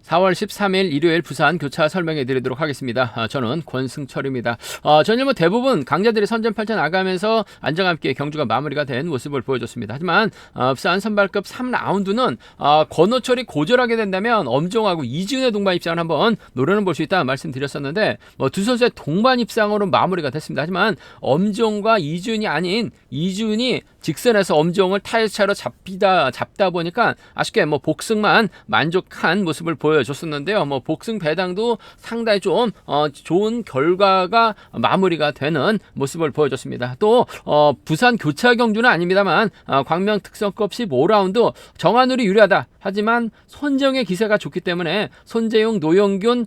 4월 13일 일요일 부산 교차 설명해 드리도록 하겠습니다. 저는 권승철입니다. 전일 대부분 강자들이 선전펼쳐 나가면서 안정감 있게 경주가 마무리가 된 모습을 보여줬습니다. 하지만 부산 선발급 3라운드는 권호철이 고절하게 된다면 엄정하고 이지훈의 동반 입장을 한번 노려는 볼 수 있다 말씀드렸었는데 두 선수의 동반 입상으로 마무리가 됐습니다. 하지만 엄정과 이지훈이 아닌 이지훈이 직선에서 엄정을 타이차로 잡다 보니까 아쉽게 복승만 만족한 모습을 보여줬었는데요. 복승 배당도 상당히 좀 좋은 결과가 마무리가 되는 모습을 보여줬습니다. 또 부산 교차 경주는 아닙니다만 광명 특성급 15라운드 정한울이 유리하다. 하지만 손재용의 기세가 좋기 때문에 손재용, 노영균,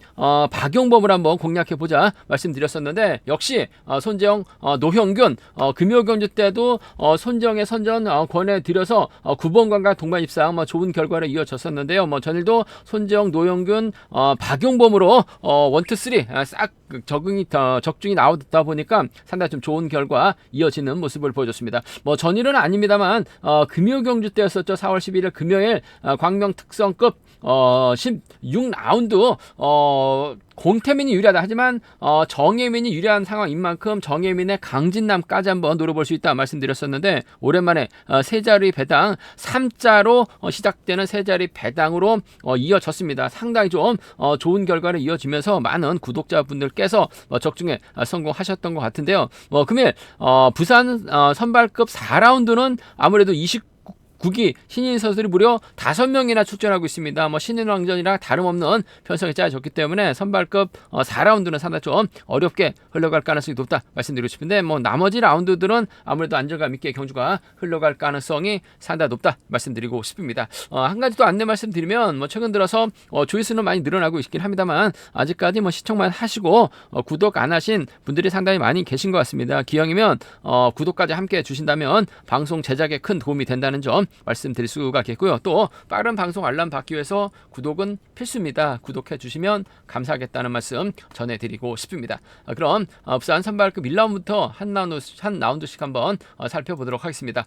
박용범을 한번 공략해보자 말씀드렸었는데 역시 손재용, 노형균 금요경주 때도 손재용의 선전 권해드려서 9번관과 동반 입상 좋은 결과를 이어졌었는데요. 전일도 손재용, 노영균, 박용범으로 1, 2, 3 싹 적중이 나오다 보니까 상당히 좀 좋은 결과 이어지는 모습을 보여줬습니다. 전일은 아닙니다만 금요경주 때였었죠. 4월 11일 금요일 광명 특성급 16라운드 공태민이 유리하다. 하지만 정예민이 유리한 상황인 만큼 정예민의 강진남까지 한번 노려볼 수 있다 말씀드렸었는데 오랜만에 세 자리 배당 3자로 시작되는 세 자리 배당으로 이어졌습니다. 상당히 좀 좋은 결과를 이어지면서 많은 구독자분들께서 적중에 성공하셨던 것 같은데요. 금일 부산 선발급 4라운드는 아무래도 29기 신인 선수들이 무려 5명이나 출전하고 있습니다. 신인왕전이랑 다름없는 편성이 짜여졌기 때문에 선발급 4라운드는 상당히 좀 어렵게 흘러갈 가능성이 높다 말씀드리고 싶은데 나머지 라운드들은 아무래도 안정감 있게 경주가 흘러갈 가능성이 상당히 높다 말씀드리고 싶습니다. 한 가지 또 안내 말씀드리면 최근 들어서 조회수는 많이 늘어나고 있긴 합니다만 아직까지 시청만 하시고 구독 안 하신 분들이 상당히 많이 계신 것 같습니다. 기왕이면 구독까지 함께 해주신다면 방송 제작에 큰 도움이 된다는 점 말씀드릴 수가 있겠고요. 또 빠른 방송 알람 받기 위해서 구독은 필수입니다. 구독해 주시면 감사하겠다는 말씀 전해드리고 싶습니다. 그럼 부산 선발급 1라운드부터 한 라운드씩 한번 살펴보도록 하겠습니다.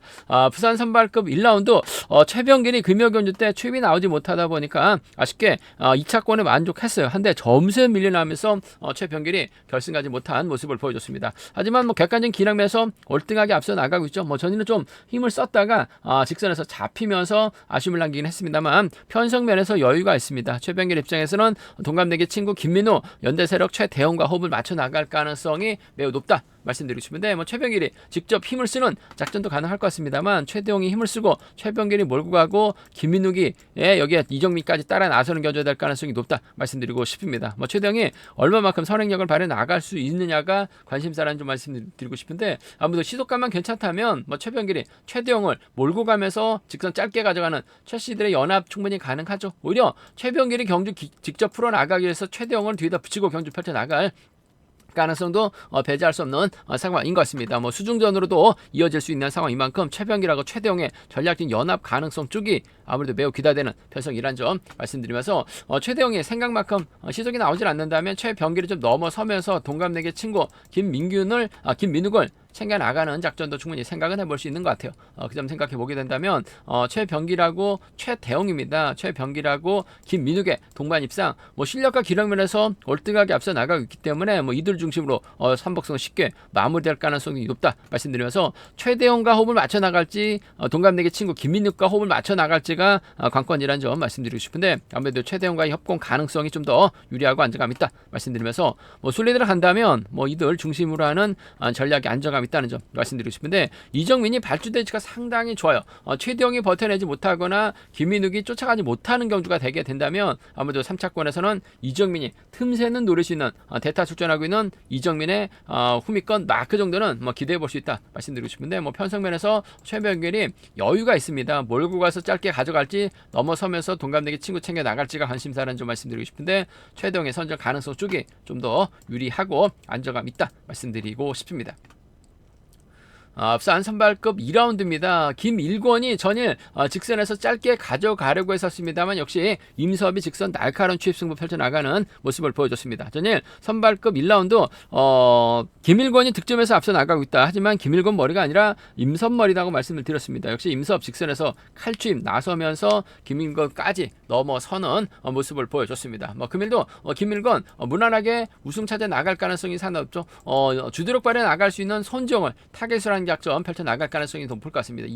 부산 선발급 1라운드 최병길이 금요경주 때 추입이 나오지 못하다 보니까 아쉽게 2차권에 만족했어요. 한데 점수에 밀려나면서 최병길이 결승 가지 못한 모습을 보여줬습니다. 하지만 객관적인 기량에서 월등하게 앞서 나가고 있죠. 전에는 좀 힘을 썼다가 직선에서 잡히면서 아쉬움을 남기긴 했습니다만 편성면에서 여유가 있습니다. 최병길 입장에서는 동갑내기 친구 김민우, 연대세력 최대원과 호흡을 맞춰 나갈 가능성이 매우 높다 말씀드리고 싶은데 최병길이 직접 힘을 쓰는 작전도 가능할 것 같습니다만 최대용이 힘을 쓰고 최병길이 몰고 가고 김민욱이 여기에 이정민까지 따라 나서는 견줘야 될 가능성이 높다 말씀드리고 싶습니다. 최대용이 얼마만큼 선행력을 발휘해 나갈 수 있느냐가 관심사라는 좀 말씀드리고 싶은데 아무래도 시속감만 괜찮다면 최병길이 최대용을 몰고 가면서 직선 짧게 가져가는 최씨들의 연합 충분히 가능하죠. 오히려 최병길이 경주 직접 풀어나가기 위해서 최대용을 뒤에다 붙이고 경주 펼쳐나갈 가능성도 배제할 수 없는 상황인 것 같습니다. 수중전으로도 이어질 수 있는 상황인 만큼 최병길하고 최대용의 전략적인 연합 가능성 쪽이 아무래도 매우 기대되는 편성이란 점 말씀드리면서 최대용이 생각만큼 시속이 나오질 않는다면 최병길이 좀 넘어서면서 동갑내기 친구 김민욱을 챙겨나가는 작전도 충분히 생각은 해볼 수 있는 것 같아요. 그 점 생각해 보게 된다면 최병길하고 최대용입니다. 최병길하고 김민욱의 동반 입상 실력과 기량면에서 월등하게 앞서 나가고 있기 때문에 이들 중심으로 선복승은 쉽게 마무리될 가능성이 높다 말씀드리면서 최대용과 호흡을 맞춰 나갈지 동갑내기 친구 김민욱과 호흡을 맞춰 나갈지가 관건이라는 점 말씀드리고 싶은데 아무래도 최대용과의 협공 가능성이 좀 더 유리하고 안정감 있다 말씀드리면서 순리대로 간다면 이들 중심으로 하는 전략의 안정감 있다는 점 말씀드리고 싶은데 이정민이 발주 대지가 상당히 좋아요. 최대용이 버텨내지 못하거나 김민욱이 쫓아가지 못하는 경주가 되게 된다면 아무래도 3차권에서는 이정민이 틈새는 노릴 수 있는 대타 출전하고 있는 이정민의 후미권 마크 정도는 기대해 볼 수 있다 말씀드리고 싶은데 편성면에서 최병길이 여유가 있습니다. 몰고 가서 짧게 가져갈지 넘어서면서 동갑내기 친구 챙겨 나갈지가 관심사라는 점 말씀드리고 싶은데 최대용의 선전 가능성 쪽이 좀 더 유리하고 안정감 있다 말씀드리고 싶습니다. 앞서 선발급 2라운드입니다. 김일권이 전일 직선에서 짧게 가져가려고 했었습니다만 역시 임섭이 직선 날카로운 추입 승부 펼쳐나가는 모습을 보여줬습니다. 전일 선발급 1라운드 김일권이 득점에서 앞서 나가고 있다. 하지만 김일권 머리가 아니라 임섭 머리라고 말씀을 드렸습니다. 역시 임섭 직선에서 칼추입 나서면서 김일권까지 넘어서는 모습을 보여줬습니다. 금일도 김일권 무난하게 우승차제 나갈 가능성이 상당히 높죠. 주도력 발휘 나갈 수 있는 손정을 타겟으로 한 작전 펼쳐 나갈 가능성이 높을 것 같습니다.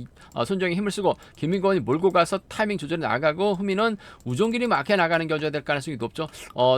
손정이 힘을 쓰고 김일권이 몰고 가서 타이밍 조절해 나가고 후미는 우종길이 막혀 나가는 견제가 될 가능성이 높죠.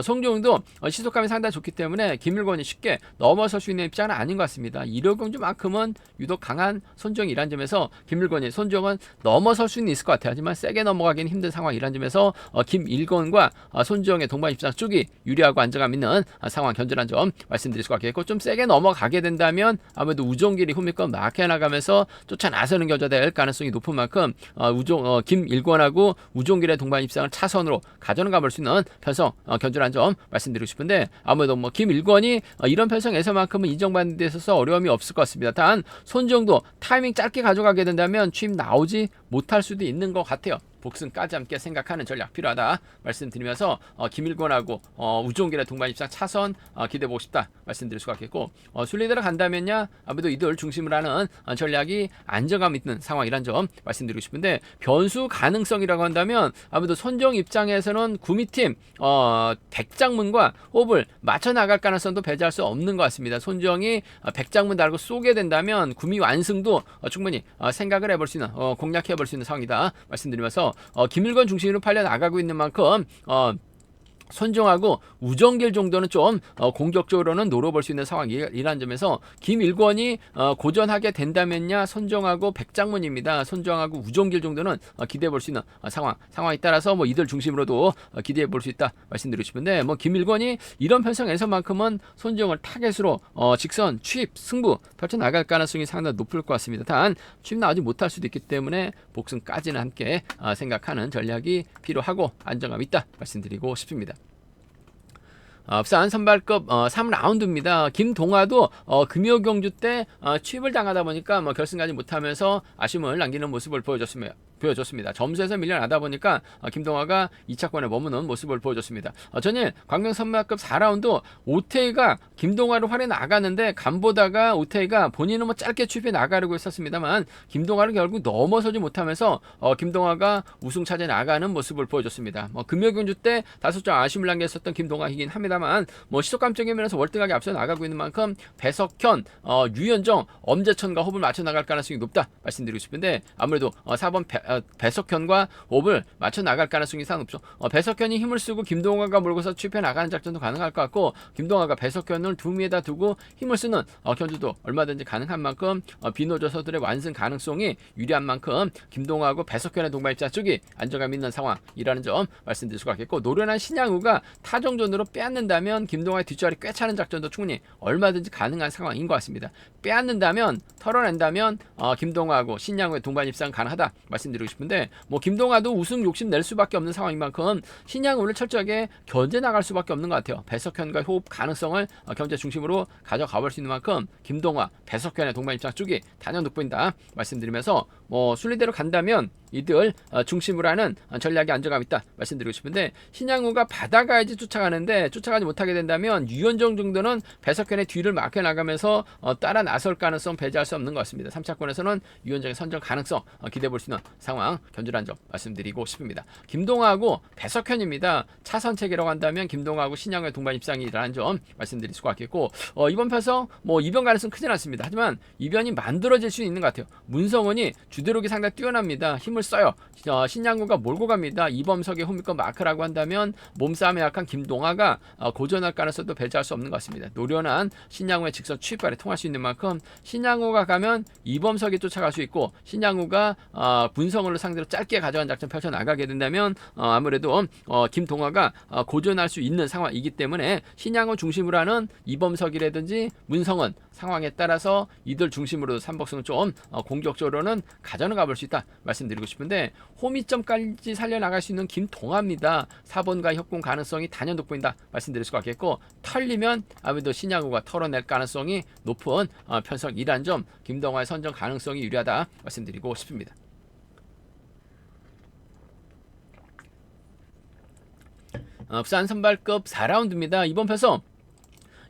손정도 시속감이 상당히 좋기 때문에 김일권이 쉽게 넘어설 수 있는 입장은 아닌 것 같습니다. 이력경주만큼은 유독 강한 손정이란 점에서 김일권이 손정은 넘어설 수는 있을 것 같아요. 하지만 세게 넘어가기는 힘든 상황이란 점에서 김일권과 손정의 동반 입장 쪽이 유리하고 안정감 있는 상황 견제란 점 말씀드릴 수가 있겠고, 좀 세게 넘어가게 된다면 아무래도 우종길이 후미권 막혀 나가면서 쫓아 나서는 견제될 가능성이 높은 만큼 김일권하고 우종길의 동반 입장을 차선으로 가져가 볼 수 있는 편성 견제란 점 말씀드리고 싶은데, 아무래도 김일권이 이런 편성에서만큼은 인정받는 데 있어서 어려움이 없을 것 같습니다. 단 손정도 타이밍 짧게 가져가게 된다면 취임 나오지 못할 수도 있는 것 같아요. 복승까지 함께 생각하는 전략 필요하다 말씀드리면서 김일권하고 우종길의 동반 입장 차선 기대해보고 싶다 말씀드릴 수가 있겠고, 순리대로 간다면야 아무래도 이들 중심으로 하는 전략이 안정감 있는 상황이란 점 말씀드리고 싶은데, 변수 가능성이라고 한다면 아무래도 손정 입장에서는 구미팀 백장문과 호흡을 맞춰 나갈 가능성도 배제할 수 없는 것 같습니다. 손정이 백장문 달고 쏘게 된다면 구미 완승도 충분히 생각을 해볼 수 있는 공략해 볼 수 있는 상황이다 말씀드리면서, 김일권 중심으로 팔려 나가고 있는 만큼 손정하고 우정길 정도는 좀 공격적으로는 노려볼 수 있는 상황이라는 점에서 김일권이 고전하게 된다면야 손정하고 백장문입니다. 손정하고 우정길 정도는 기대해볼 수 있는 상황에 따라서 이들 중심으로도 기대해볼 수 있다 말씀드리고 싶은데, 김일권이 이런 편성에서만큼은 손정을 타겟으로 직선 취입 승부 펼쳐나갈 가능성이 상당히 높을 것 같습니다. 단 취입 나오지 못할 수도 있기 때문에 복승까지는 함께 생각하는 전략이 필요하고 안정감 있다 말씀드리고 싶습니다. 부산 선발급 3라운드입니다. 김동아도 금요경주 때 취입을 당하다 보니까 결승까지 못하면서 아쉬움을 남기는 모습을 보여줬습니다. 점수에서 밀려나다 보니까 김동아가 2차권에 머무는 모습을 보여줬습니다. 전일 광명 선발급 4라운드 오태이가 김동아를 활에 나가는데 간보다가 오태이가 본인은 짧게 취입해 나가려고 했었습니다만 김동아를 결국 넘어서지 못하면서 김동아가 우승 차지해 나가는 모습을 보여줬습니다. 금요경주 때 5점 아쉬움을 남겼었던 김동아이긴 합니다만 시속감적인 면에서 월등하게 앞서 나가고 있는 만큼 배석현, 유현정, 엄재천과 호흡을 맞춰 나갈 가능성이 높다 말씀드리고 싶은데, 아무래도 4번 배석현과 호흡을 맞춰 나갈 가능성이 상당히 높죠. 배석현이 힘을 쓰고 김동아가 몰고서 취입해 나가는 작전도 가능할 것 같고, 김동아가 배석현을 두미에다 두고 힘을 쓰는 견주도 얼마든지 가능한 만큼 비노조서들의 완승 가능성이 유리한 만큼 김동아하고 배석현의 동반 입장 쪽이 안정감 있는 상황이라는 점 말씀드릴 수가 있겠고, 노련한 신양우가 타정전으로 빼앗는다면 김동아의 뒷자리 꿰차는 작전도 충분히 얼마든지 가능한 상황인 것 같습니다. 빼앗는다면, 털어낸다면 김동아하고 신양우의 동반 입상 가능하다 말씀드리고 싶은데, 김동아도 우승 욕심 낼 수밖에 없는 상황인 만큼 신양우를 철저하게 견제 나갈 수밖에 없는 것 같아요. 배석현과 호흡 가능성을 견제 중심으로 가져가 볼 수 있는 만큼 김동아, 배석현의 동반 입장 쪽이 단연 돋보인다 말씀드리면서, 순리대로 간다면 이들 중심으로 하는 전략이 안정감 있다 말씀드리고 싶은데, 신양우가 받아가야지 쫓아가는데 쫓아가지 못하게 된다면 유현정 정도는 배석현의 뒤를 막혀 나가면서 따라 나설 가능성 배제할 수 없는 것 같습니다. 3차권에서는 유현정의 선정 가능성 기대해 볼 수 있는 상황 견주란 점 말씀드리고 싶습니다. 김동아하고 배석현입니다. 차선 체계라고 한다면 김동아하고 신양우의 동반 입상이라는 점 말씀드릴 수가 있겠고, 이번 편성 이변 가능성 크진 않습니다. 하지만 이변이 만들어질 수 있는 것 같아요. 문성은이 주도력이 상당히 뛰어납니다. 힘을 써요. 신양우가 몰고 갑니다. 이범석의 홈미권 마크라고 한다면 몸싸움에 약한 김동아가 고전할 가능성도 배제할 수 없는 것 같습니다. 노련한 신양우의 직선 취입발에 통할 수 있는 만큼 신양우가 가면 이범석이 쫓아갈 수 있고, 신양우가 문성을 상대로 짧게 가져간 작전 펼쳐나가게 된다면 아무래도 김동아가 고전할 수 있는 상황이기 때문에 신양우 중심으로 하는 이범석이라든지 문성은 상황에 따라서 이들 중심으로 삼복승을 좀 공격적으로는 가져가 볼 수 있다 말씀드리고 싶은데 호미점까지 살려나갈 수 있는 김동아입니다. 4번과 협공 가능성이 단연 돋보인다 말씀드릴 수가 있겠고, 털리면 아무래도 신양호가 털어낼 가능성이 높은 편성이란 점, 김동아의 선정 가능성이 유리하다 말씀드리고 싶습니다. 부산 선발급 4라운드입니다. 이번 편성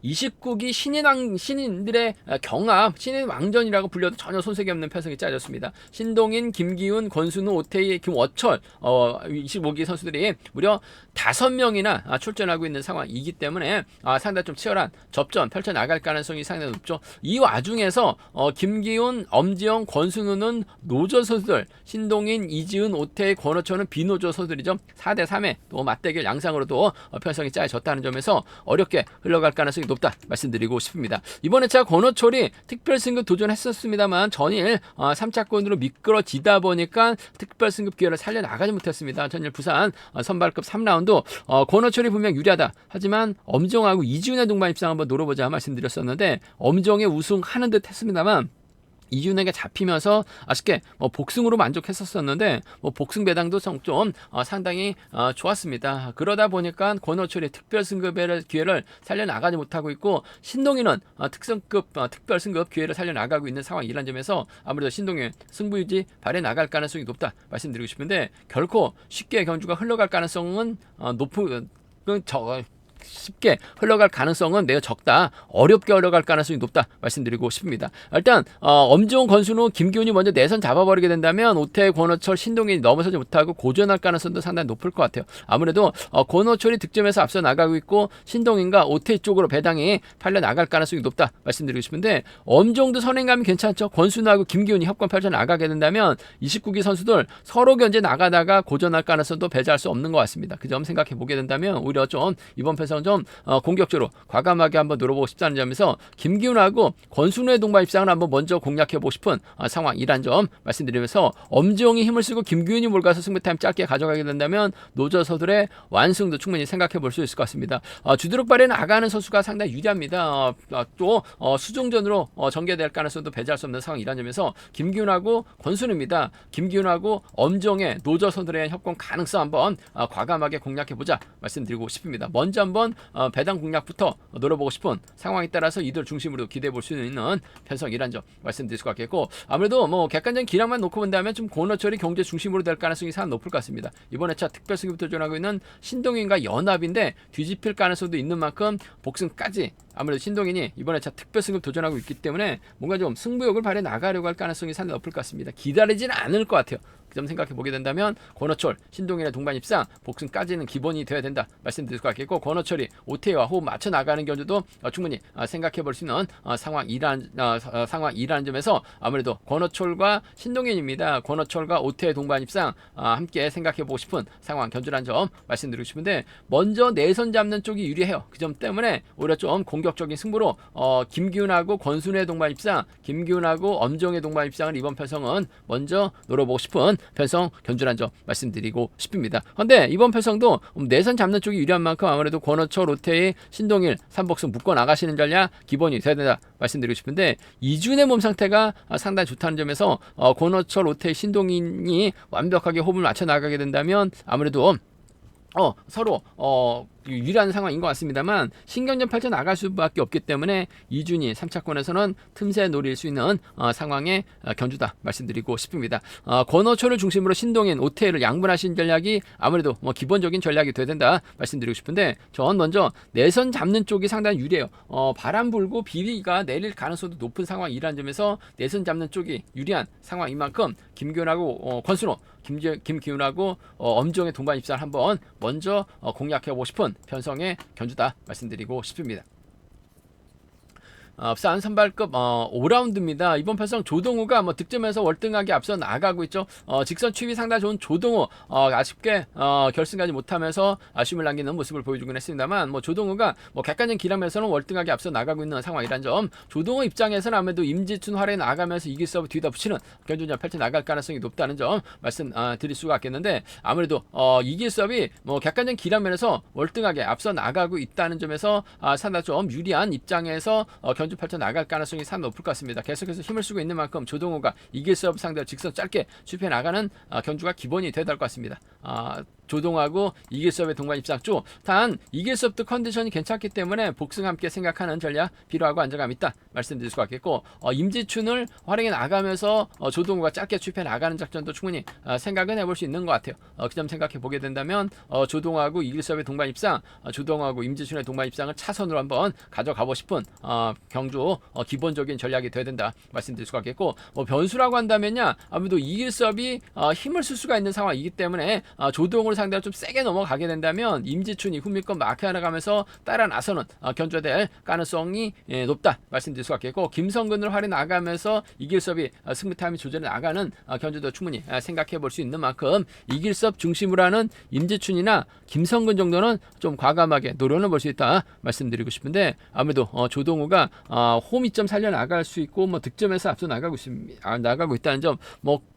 29기 신인들의 경합, 신인 왕전이라고 불려도 전혀 손색이 없는 편성이 짜졌습니다. 신동인, 김기훈, 권순우, 오태희, 김워철 25기 선수들이 무려 5명이나 출전하고 있는 상황이기 때문에 상당히 좀 치열한 접전 펼쳐나갈 가능성이 상당히 높죠. 이 와중에서 김기훈, 엄지영, 권순우는 노조 선수들, 신동인, 이지은, 오태희, 권호철은 비노조 선수들이죠. 4대3의 또 맞대결 양상으로도 편성이 짜여졌다는 점에서 어렵게 흘러갈 가능성이 높다 말씀드리고 싶습니다. 이번에 제가 권호철이 특별 승급 도전했었습니다만 전일 3차권으로 미끄러지다 보니까 특별 승급 기회를 살려나가지 못했습니다. 전일 부산 선발급 3라운드 권호철이 분명 유리하다. 하지만 엄정하고 이지훈의 동반 입상 한번 노려보자 말씀드렸었는데, 엄정에 우승하는 듯 했습니다만 이준에게 잡히면서 아쉽게 복승으로 만족했었는데 복승 배당도 좀 상당히 좋았습니다. 그러다 보니까 권호철이 특별 승급의 기회를 살려나가지 못하고 있고, 신동희는 특별 승급 기회를 살려나가고 있는 상황이란 점에서 아무래도 신동희 승부 유지 발에 나갈 가능성이 높다 말씀드리고 싶은데, 결코 쉽게 경주가 흘러갈 가능성은 쉽게 흘러갈 가능성은 매우 적다. 어렵게 흘러갈 가능성이 높다 말씀드리고 싶습니다. 일단 엄지훈, 권순우, 김기훈이 먼저 내선 잡아버리게 된다면 오태희, 권호철, 신동이 넘어서지 못하고 고전할 가능성도 상당히 높을 것 같아요. 아무래도 권호철이 득점에서 앞서 나가고 있고 신동인과 오태희 쪽으로 배당이 팔려 나갈 가능성이 높다 말씀드리고 싶은데, 엄정도 선행감이 괜찮죠. 권순우하고 김기훈이 협권 펼쳐 나가게 된다면 29기 선수들 서로 견제 나가다가 고전할 가능성도 배제할 수 없는 것 같습니다. 그 점 생각해 보게 된다면 오히려 좀 이번 편성 좀 공격적으로 과감하게 한번 노려보고 싶다는 점에서 김기훈하고 권순우의 동반 입상을 한번 먼저 공략해보고 싶은 상황이란 점 말씀드리면서, 엄지용이 힘을 쓰고 김기훈이 몰가서 승부 타임 짧게 가져가게 된다면 노저서들의 완승도 충분히 생각해볼 수 있을 것 같습니다. 주드륵발에 나가는 선수가 상당히 유리합니다. 또 수중전으로 전개될 가능성도 배제할 수 없는 상황이란 점에서 김기훈하고 권순우입니다. 김기훈하고 엄정의 노저서들의 협공 가능성 한번 과감하게 공략해보자 말씀드리고 싶습니다. 먼저 한번 배당 공략부터 노려보고 싶은 상황에 따라서 이들 중심으로 기대해 볼 수 있는 편성이란 점 말씀드릴 수가 있겠고, 아무래도 객관적인 기량만 놓고 본다면 좀 권호철이 경제 중심으로 될 가능성이 상당히 높을 것 같습니다. 이번 회차 특별 승급 도전하고 있는 신동인과 연합인데 뒤집힐 가능성도 있는 만큼 복승까지 아무래도 신동인이 이번 회차 특별 승급 도전하고 있기 때문에 뭔가 좀 승부욕을 발휘해 나가려고 할 가능성이 상당히 높을 것 같습니다. 기다리지는 않을 것 같아요. 그 점 생각해 보게 된다면 권호철, 신동인의 동반 입상, 복승까지는 기본이 되어야 된다 말씀드릴 수 있겠고, 권호철이 오태희와 호흡 맞춰 나가는 견주도 충분히 생각해 볼 수 있는 상황이라는 점에서 아무래도 권호철과 신동인입니다. 권호철과 오태희 동반 입상 함께 생각해 보고 싶은 상황 견주라는 점 말씀드리고 싶은데, 먼저 내선 잡는 쪽이 유리해요. 그 점 때문에 오히려 좀 공격적인 승부로 김기훈하고 권순우의 동반 입상, 김기훈하고 엄정의 동반 입상을 이번 편성은 먼저 노려보고 싶은 편성 견주란 점 말씀드리고 싶습니다. 그런데 이번 편성도 내선 잡는 쪽이 유리한 만큼 아무래도 권호철, 오태희, 신동일 3복승 묶어 나가시는 전략 기본이 돼야 된다 말씀드리고 싶은데, 이준의 몸 상태가 상당히 좋다는 점에서 권호철, 오태희, 신동인이 완벽하게 호흡을 맞춰 나가게 된다면 아무래도 서로 유리한 상황인 것 같습니다만 신경전 펼쳐 나갈 수밖에 없기 때문에 이준이 3차권에서는 틈새 노릴 수 있는 상황의 견주다 말씀드리고 싶습니다. 권호철을 중심으로 신동인, 오태희를 양분하신 전략이 아무래도 기본적인 전략이 돼야 된다 말씀드리고 싶은데, 전 먼저 내선 잡는 쪽이 상당히 유리해요. 바람 불고 비비가 내릴 가능성도 높은 상황이라는 점에서 내선 잡는 쪽이 유리한 상황인 만큼 김기훈하고 권순우, 김기훈하고 엄정의 동반 입상을 한번 먼저 공략해보고 싶은 편성의 견주다 말씀드리고 싶습니다. 부산 선발급 5라운드입니다. 이번 편성 조동우가 득점에서 월등하게 앞서 나가고 있죠. 직선 추위 상당히 좋은 조동우 아쉽게 결승까지 못하면서 아쉬움을 남기는 모습을 보여주긴 했습니다만, 조동우가 객관적인 기량에서는 월등하게 앞서 나가고 있는 상황이란 점, 조동우 입장에서는 아무래도 임지춘 활에 나가면서 이길 서브 뒤다 붙이는 견주전 펼쳐 나갈 가능성이 높다는 점 말씀드릴 수가 있겠는데, 아무래도 이길 서브이 객관적인 기량면에서 월등하게 앞서 나가고 있다는 점에서 상당히 좀 유리한 입장에서 견주 견주 펼쳐 나갈 가능성이 상당히 높을 것 같습니다. 계속해서 힘을 쓰고 있는 만큼 조동호가 이길 서브 상대로 직선 짧게 슈페 나가는 견주가 기본이 되어야 될 것 같습니다. 조동하고 이길섭의 동반 입상 쪽. 단 이길섭도 컨디션이 괜찮기 때문에 복승 함께 생각하는 전략 필요하고 안정감 있다 말씀드릴 수가 있겠고, 임지춘을 활용해 나가면서 조동호가 짧게 추입해 나가는 작전도 충분히 생각은 해볼 수 있는 것 같아요. 그 점 생각해 보게 된다면 조동하고 이길섭의 동반 입상, 조동하고 임지춘의 동반 입상을 차선으로 한번 가져가고 싶은 경주 기본적인 전략이 되어야 된다 말씀드릴 수가 있겠고, 변수라고 한다면요, 아무래도 이길섭이 힘을 쓸 수가 있는 상황이기 때문에 조동호를 상대로 좀 세게 넘어가게 된다면 임지춘이 후미권 마크해 나가면서 따라 나서는 견주될 가능성이 높다 말씀드릴 수가 있겠고, 김성근을 활용 나가면서 이길섭이 승리 타임이 조절해 나가는 견주도 충분히 생각해 볼 수 있는 만큼 이길섭 중심으로 하는 임지춘이나 김성근 정도는 좀 과감하게 노려는 볼 수 있다 말씀드리고 싶은데, 아무래도 조동호가 홈 이점 살려 나갈 수 있고 득점에서 앞서 나가고 있다는 점,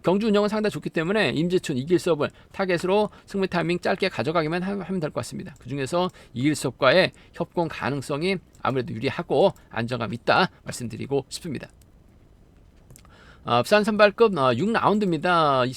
경주 운영은 상당히 좋기 때문에 임지춘, 이길섭을 타겟으로 승리 타이밍 짧게 가져가기만 하면 될 것 같습니다. 그 중에서 이길섭과의 협공 가능성이 아무래도 유리하고 안정감 있다 말씀드리고 싶습니다. 부산 선발급 6라운드입니다.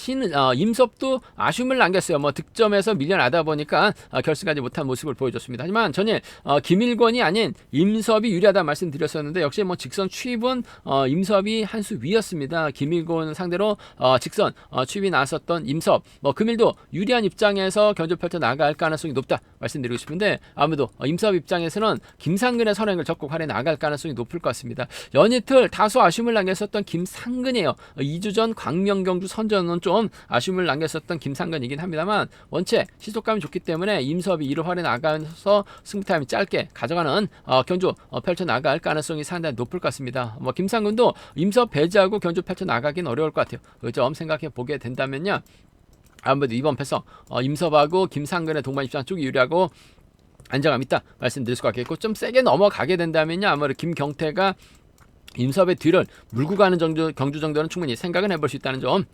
임섭도 아쉬움을 남겼어요. 득점에서 밀려나다 보니까 결승하지 못한 모습을 보여줬습니다. 하지만 전일 김일권이 아닌 임섭이 유리하다 말씀드렸었는데, 역시 직선 추입은 임섭이 한 수 위였습니다. 김일권 상대로 직선 추입이 나왔었던 임섭, 금일도 유리한 입장에서 견주 펼쳐 나갈 가능성이 높다 말씀드리고 싶은데, 아무래도 임섭 입장에서는 김상근의 선행을 적극 활용해 나갈 가능성이 높을 것 같습니다. 연이틀 다소 아쉬움을 남겼었던 김상근 2주 전 광명경주 선전은 좀 아쉬움을 남겼었던 김상근이긴 합니다만, 원체 시속감이 좋기 때문에 임섭이 이를 활용해 나가면서 승부타임이 짧게 가져가는 견주 펼쳐 나갈 가능성이 상당히 높을 것 같습니다. 김상근도 임섭 배제하고 견주 펼쳐 나가긴 어려울 것 같아요. 그 점 생각해 보게 된다면요, 아무래도 이번 패성 임섭하고 김상근의 동반 입장 쪽이 유리하고 안정감 있다 말씀드릴 수가 있겠고, 좀 세게 넘어가게 된다면요, 아무래도 김경태가 임섭의 뒤를 물고 가는 경주 정도는 충분히 생각은 해볼 수 있다는 점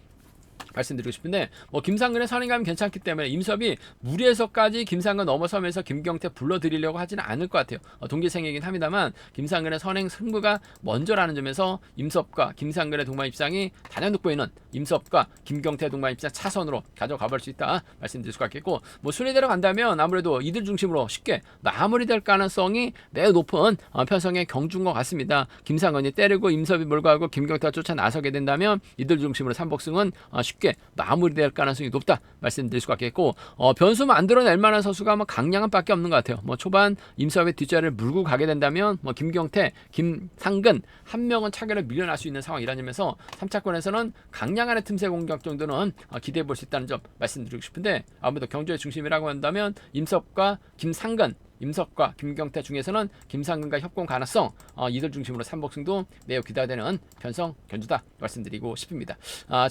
말씀드리고 싶은데, 김상근의 선행감이 괜찮기 때문에 임섭이 무리해서까지 김상근 넘어서면서 김경태 불러들이려고 하지는 않을 것 같아요. 동기생이긴 합니다만 김상근의 선행 승부가 먼저라는 점에서 임섭과 김상근의 동반 입상이 단연 돋보이는 임섭과 김경태 동반 입상 차선으로 가져가 볼 수 있다 말씀드릴 수가 있겠고, 순위대로 간다면 아무래도 이들 중심으로 쉽게 마무리될 가능성이 매우 높은 편성의 경주인 것 같습니다. 김상근이 때리고 임섭이 몰고 가고 김경태가 쫓아 나서게 된다면 이들 중심으로 3복승은 쉽게 마무리될 가능성이 높다 말씀드릴 수가 있겠고, 변수 만들어낼 만한 선수가 강량한 밖에 없는 것 같아요. 초반 임섭의 뒷자리를 물고 가게 된다면 김경태, 김상근 한 명은 차결에 밀려날 수 있는 상황이라는 점에서 3차권에서는 강량한의 틈새 공격 정도는 기대해 볼 수 있다는 점 말씀드리고 싶은데, 아무래도 경주의 중심이라고 한다면 임섭과 김상근, 임섭과 김경태 중에서는 김상근과 협공 가능성, 이들 중심으로 3복승도 매우 기대되는 편성 견주다 말씀드리고 싶습니다.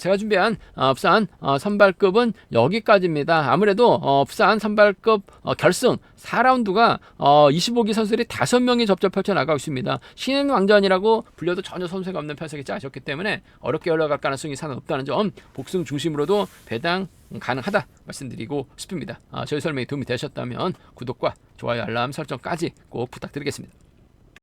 제가 준비한 부산 선발급은 여기까지입니다. 아무래도 부산 선발급 결승 4라운드가 25기 선수들이 5명이 접전 펼쳐 나가고 있습니다. 신인 왕전이라고 불려도 전혀 손색가 없는 편성이 짜졌기 때문에 어렵게 올라갈 가능성이 상당히 높다는 점, 복승 중심으로도 배당 가능하다 말씀드리고 싶습니다. 저희 설명이 도움이 되셨다면 구독과 좋아요, 알람 설정까지 꼭 부탁드리겠습니다.